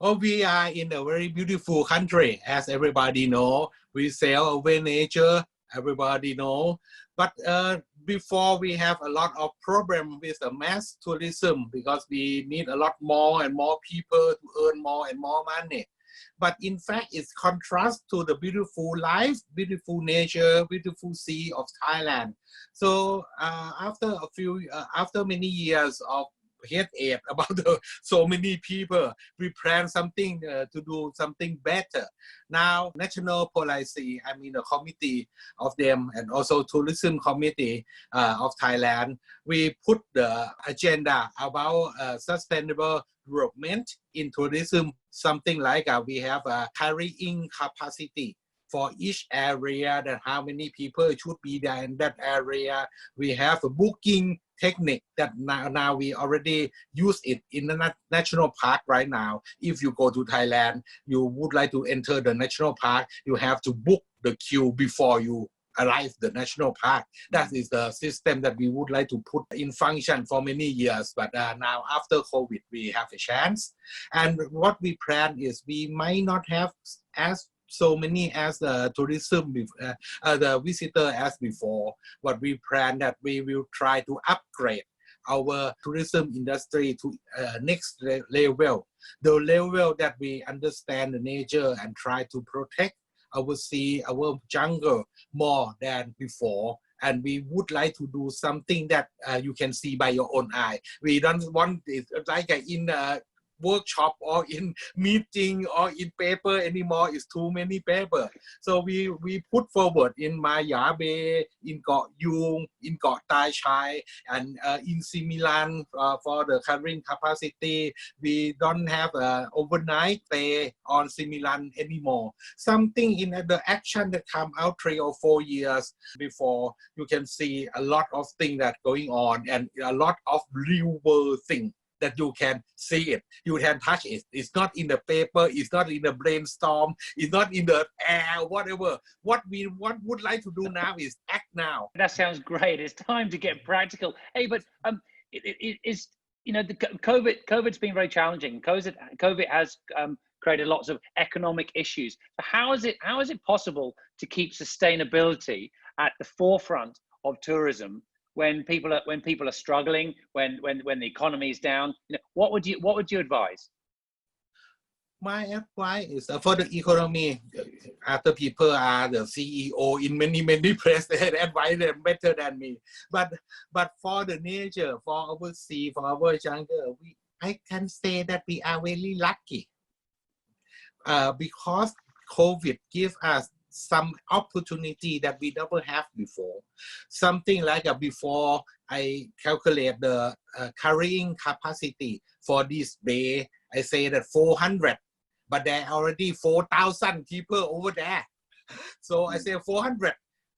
Oh, we are in a very beautiful country, as everybody know. We sail over nature, everybody know. But before we have a lot of problem with the mass tourism because we need a lot more and more people to earn more and more money. But in fact, it's contrast to the beautiful life, beautiful nature, beautiful sea of Thailand. So after many years of headache about so many people, we plan something to do something better. Now, National Policy, I mean the committee of them and also Tourism Committee of Thailand, we put the agenda about sustainable development in tourism, something like we have a carrying capacity for each area, that how many people should be there in that area. We have a booking technique that now we already use it in the national park right now. If you go to Thailand, you would like to enter the national park, you have to book the queue before you arrive the national park. That is the system that we would like to put in function for many years. But now after COVID, we have a chance. And what we plan is we might not have as so many as the tourism, the visitor as before. What we plan that we will try to upgrade our tourism industry to next level, the level that we understand the nature and try to protect our sea, our jungle more than before. And we would like to do something that you can see by your own eye. We don't want it like in workshop or in meeting or in paper anymore. It's too many paper. So we put forward in Maya Bay, in Got Yung, in Got Tai Chai, and in Similan for the carrying capacity. We don't have overnight stay on Similan anymore. Something in the action that come out 3 or 4 years before, you can see a lot of things that going on and a lot of real world things that you can see it, you can touch it. It's not in the paper, it's not in the brainstorm, it's not in the air, whatever. What we would like to do now is act now. That sounds great. It's time to get practical. Hey, but it is, you know, the COVID's been very challenging. COVID has created lots of economic issues. So how is it possible to keep sustainability at the forefront of tourism when people are struggling, when the economy is down? You know, what would you advise? My advice is for the economy. After people are the CEO in many places, they advise them better than me. But for the nature, for our sea, for our jungle, I can say that we are very lucky because COVID gives us some opportunity that we never have before. Something like before, I calculate the carrying capacity for this bay. I say that 400, but there are already 4,000 people over there. So I say 400.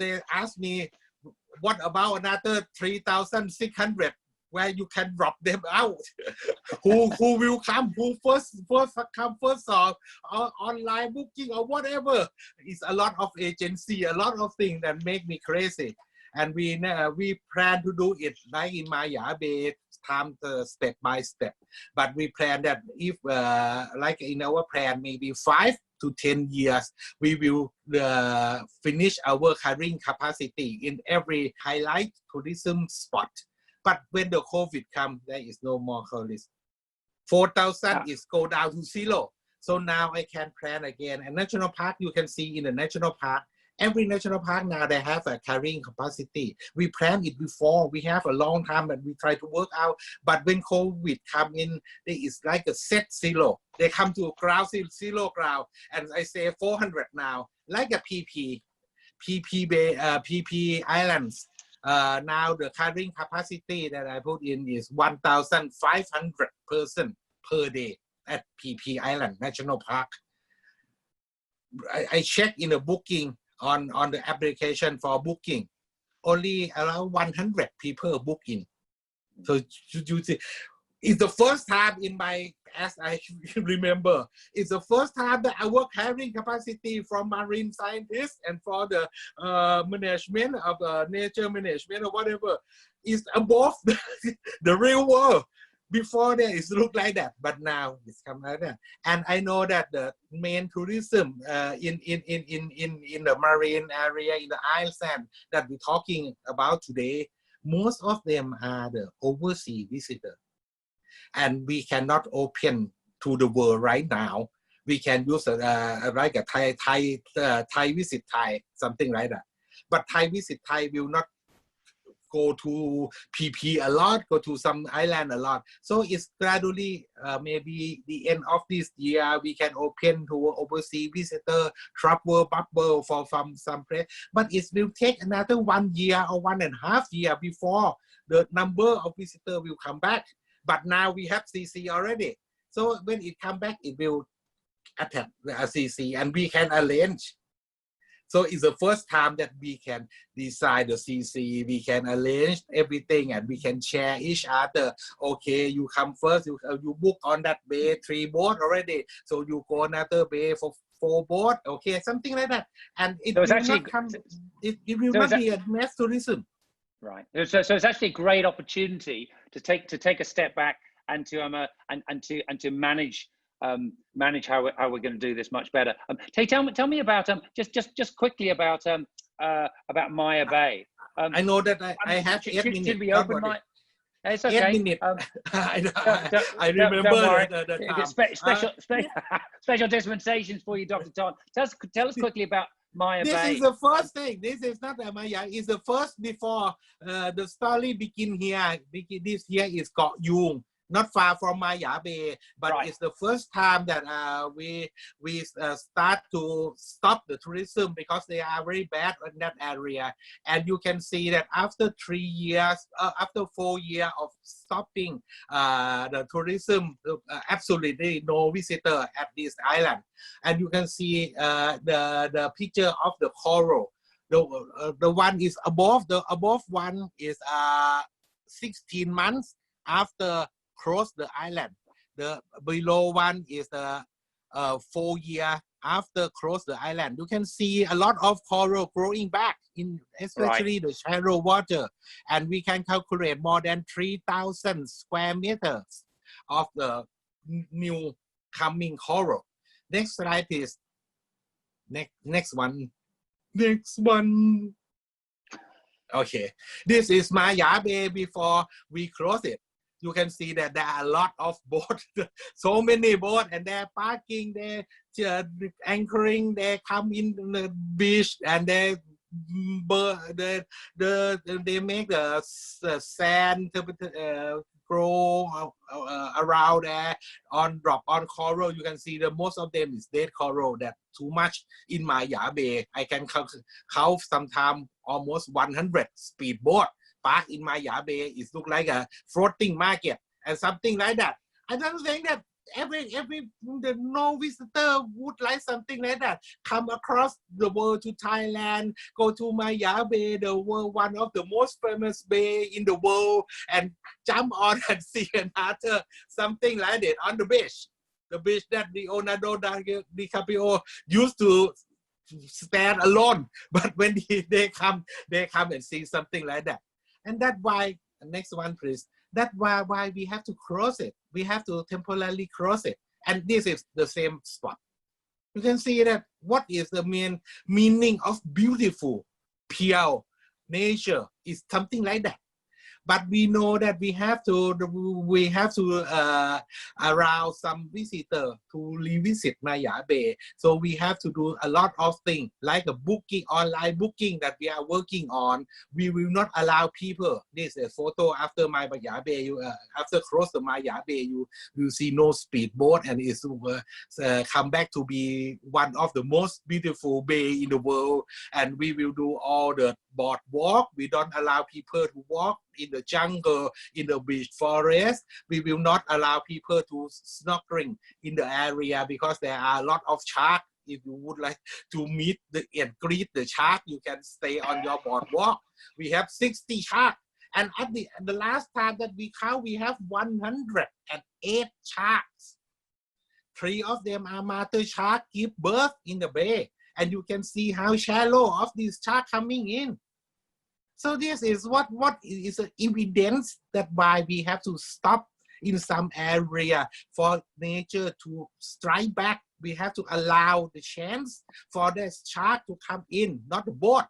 They ask me, what about another 3,600? Where you can drop them out. who will come? Who first come first serve? Online booking or whatever. It's a lot of agency, a lot of things that make me crazy. And we plan to do it like in Maya Bay, time step by step. But we plan that if like in our plan, maybe 5 to 10 years, we will finish our carrying capacity in every highlight tourism spot. But when the COVID comes, there is no more tourists. 4,000 is go down to 0. So now I can plan again. And national park, you can see in the national park, every national park now they have a carrying capacity. We planned it before. We have a long time and we try to work out. But when COVID come in, there is like a set 0. They come to ground 0 ground. And I say 400 now, like a PP Bay, PP Islands. Now the carrying capacity that I put in is 1,500 person per day at PP Island National Park. I check in the booking on the application for booking, only around 100 people book in. So you see, it's the first time in my, as I remember, it's the first time that I work carrying capacity from marine scientists and for the management of nature management or whatever is above the real world. Before that, it looked like that, but now it's come like that. And I know that the main tourism in the marine area, in the island that we're talking about today, most of them are the overseas visitors. And we cannot open to the world right now. We can use like a Thai visit Thai, something like that. But Thai visit Thai will not go to PP a lot, go to some island a lot. So it's gradually, maybe the end of this year, we can open to overseas visitor travel bubble for from some place. But it will take another 1 year or 1.5 years before the number of visitors will come back. But now we have CC already. So when it come back, it will attack the CC and we can arrange. So it's the first time that we can decide the CC, we can arrange everything and we can share each other. Okay, you come first, you book on that bay 3 boat already. So you go another bay for 4 boat, okay, something like that. And it will actually not come, it will not be a mass tourism. Right. So it's actually a great opportunity to take a step back and to manage how we're going to do this much better. Tell me about just quickly about Maya Bay. I know that I have 8 minutes. Should we open my? It's okay. 8 minutes. I remember the special dispensations for you, Dr. Thon. Tell us quickly about Maya Bay. This is the first thing. This is not Maya. It's the first before the story begin here. This here is Koh Yung, not far from Maya Bay, but right. It's the first time that we start to stop the tourism because they are very bad in that area. And you can see that after 3 years, after 4 years of stopping the tourism, absolutely no visitor at this island. And you can see the picture of the coral. The one is above. The above one is 16 months after cross the island. The below one is the 4 years after cross the island. You can see a lot of coral growing back in especially the shallow water, and we can calculate more than 3,000 square meters of the new coming coral. Next slide is next one. Okay, this is Maya Bay before we close it. You can see that there are a lot of boats, so many boats, and they're parking, they're anchoring, they come in the beach, and they make the sand grow around there, drop on coral. You can see that most of them is dead coral. That too much in Maya Bay. I can count sometimes almost 100 speedboat park in Maya Bay. It look like a floating market and something like that. I don't think that no visitor would like something like that. Come across the world to Thailand, go to Maya Bay, the world, one of the most famous bay in the world, and jump on and see another something like that on the beach. The beach that Leonardo DiCaprio used to stand alone, but when they come and see something like that. And that's why, next one please, that's why we have to cross it. We have to temporarily cross it. And this is the same spot. You can see that what is the main meaning of beautiful, pure nature is something like that. But we know that we have to allow some visitor to revisit Maya Bay. So we have to do a lot of things like a booking, online booking that we are working on. We will not allow people. This is a photo after Maya Bay. You after cross the Maya Bay, you will see no speedboat, and it's come back to be one of the most beautiful bay in the world. And we will do all the boardwalk. We don't allow people to walk in the jungle, in the beach forest. We will not allow people to snorkeling in the area because there are a lot of sharks. If you would like to meet and greet the shark, you can stay on your boardwalk. We have 60 sharks. And at the last time that we count, we have 108 sharks. 3 of them are mother shark, give birth in the bay. And you can see how shallow of these sharks coming in. So this is what is the evidence that why we have to stop in some area for nature to strike back. We have to allow the chance for the shark to come in, not the boat.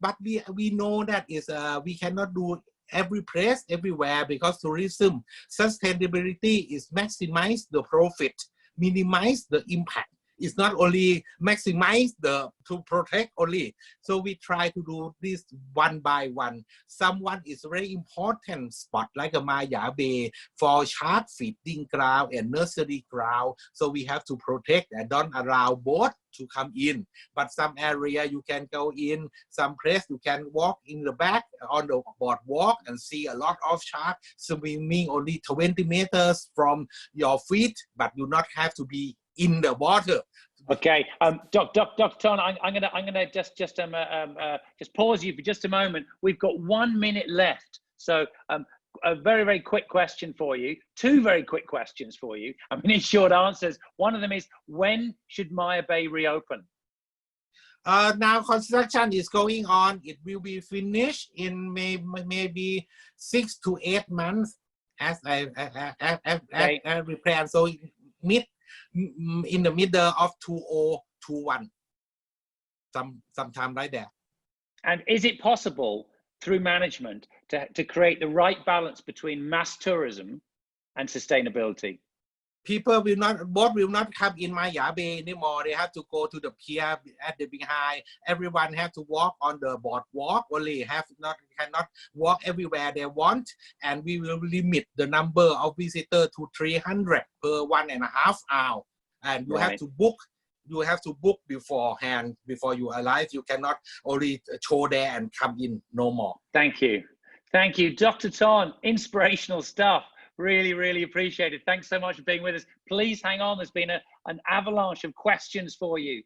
But we know that is we cannot do every place everywhere, because tourism sustainability is maximize the profit, minimize the impact. It's not only maximize to protect only. So we try to do this one by one. Someone is very important spot like a Maya Bay for shark feeding ground and nursery ground. So we have to protect and don't allow boat to come in. But some area you can go in, some place you can walk in the back on the boardwalk and see a lot of shark swimming only 20 meters from your feet, but you not have to be in the water. Okay, Dr. Thon, I'm gonna just pause you for just a moment. We've got 1 minute left, so a very quick question for you. Two very quick questions for you. I mean, in short answers. One of them is, when should Maya Bay reopen? Now construction is going on. It will be finished in maybe 6 to 8 months, as we plan. So in the middle of 2021, sometime like that. And is it possible through management to create the right balance between mass tourism and sustainability? Boat will not come in Maya Bay anymore. They have to go to the pier at the behind. Everyone have to walk on the boardwalk only. Cannot walk everywhere they want. And we will limit the number of visitors to 300 per 1.5 hours. And you have to book. You have to book beforehand before you arrive. You cannot only show there and come in no more. Thank you, Dr. Thon. Inspirational stuff. Really appreciate it. Thanks so much for being with us. Please hang on. There's been an avalanche of questions for you.